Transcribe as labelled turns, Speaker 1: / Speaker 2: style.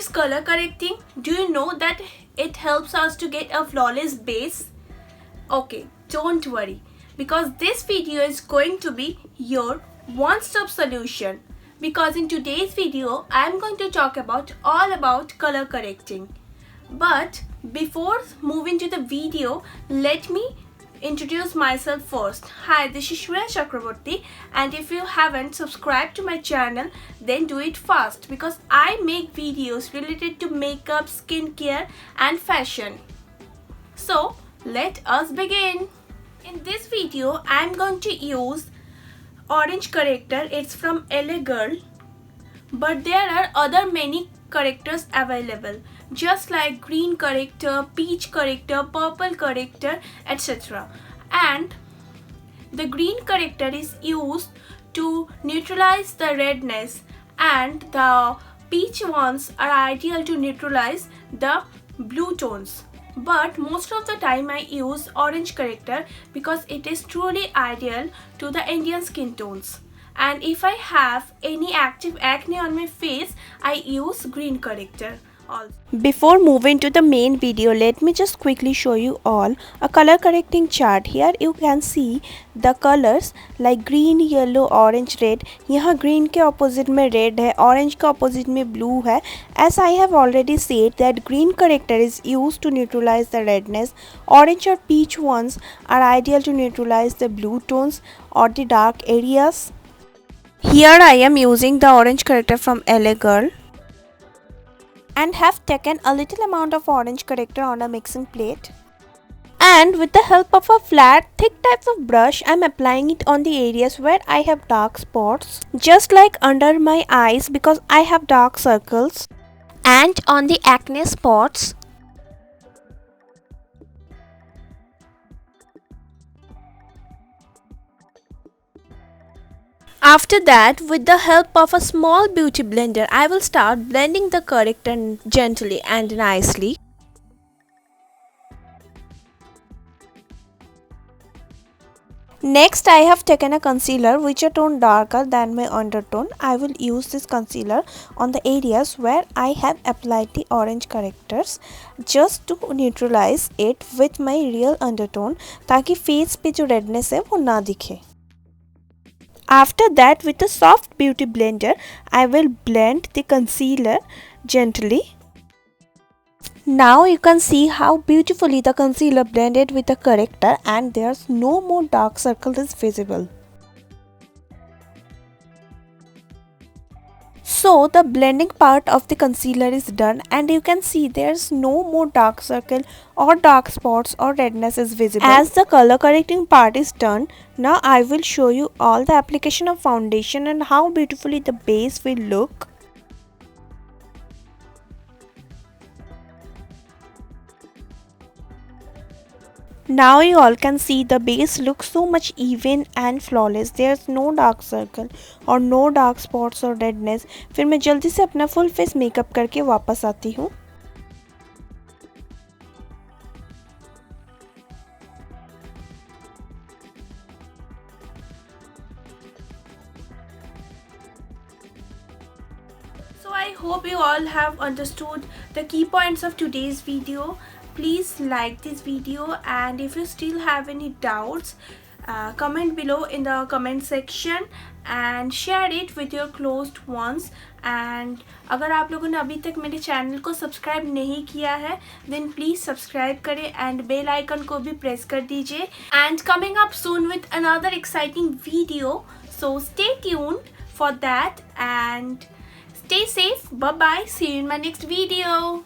Speaker 1: is color correcting? Do you know that it helps us to get a flawless base? Okay, don't worry, because this video is going to be your one-stop solution. Because in today's video, I am going to talk all about color correcting. But before moving to the video, let me introduce myself first. Hi, this is Shreya Chakraborty, and if you haven't subscribed to my channel, then do it fast because I make videos related to makeup, skincare and fashion. So let us begin. In this video, I am going to use orange corrector. It's from LA Girl, but there are other many correctors available, just like green corrector, peach corrector, purple corrector, etc. And the green corrector is used to neutralize the redness, and the peach ones are ideal to neutralize the blue tones. But most of the time I use orange corrector because it is truly ideal to the Indian skin tones. And if I have any active acne on my face, I use green corrector also. Before moving to the main video, let me just quickly show you all a color correcting chart. Here you can see the colors like green, yellow, orange, red. यहाँ green के opposite में red है, orange के opposite में blue है. As I have already said that green corrector is used to neutralize the redness. Orange or peach ones are ideal to neutralize the blue tones or the dark areas. Here I am using the orange corrector from LA Girl and have taken a little amount of orange corrector on a mixing plate. And with the help of a flat, thick type of brush, I am applying it on the areas where I have dark spots, just like under my eyes because I have dark circles, and on the acne spots. After that, with the help of a small beauty blender, I will start blending the corrector gently and nicely. Next, I have taken a concealer which is a tone darker than my undertone. I will use this concealer on the areas where I have applied the orange correctors just to neutralize it with my real undertone ताकि face पे जो redness है वो ना दिखे. After that, with a soft beauty blender, I will blend the concealer gently. Now you can see how beautifully the concealer blended with the corrector and there's no more dark circle is visible. So the blending part of the concealer is done and you can see there's no more dark circle or dark spots or redness is visible. As the color correcting part is done, now I will show you all the application of foundation and how beautifully the base will look. Now you all can see the base looks so much even and flawless. There's no dark circle or no dark spots or redness. फिर मैं जल्दी से अपना full face makeup करके वापस आती हूँ. So I hope you all have understood the key points of today's video. Please like this video, and if you still have any doubts, comment below in the comment section and share it with your closed ones. And अगर आप लोगों ने अभी तक मेरे channel को subscribe नहीं किया है, then please सब्सक्राइब करें and बेल आइकन को भी प्रेस कर दीजिए. And coming up soon with another exciting video, so stay tuned for that and stay safe. Bye bye. See you in my next video.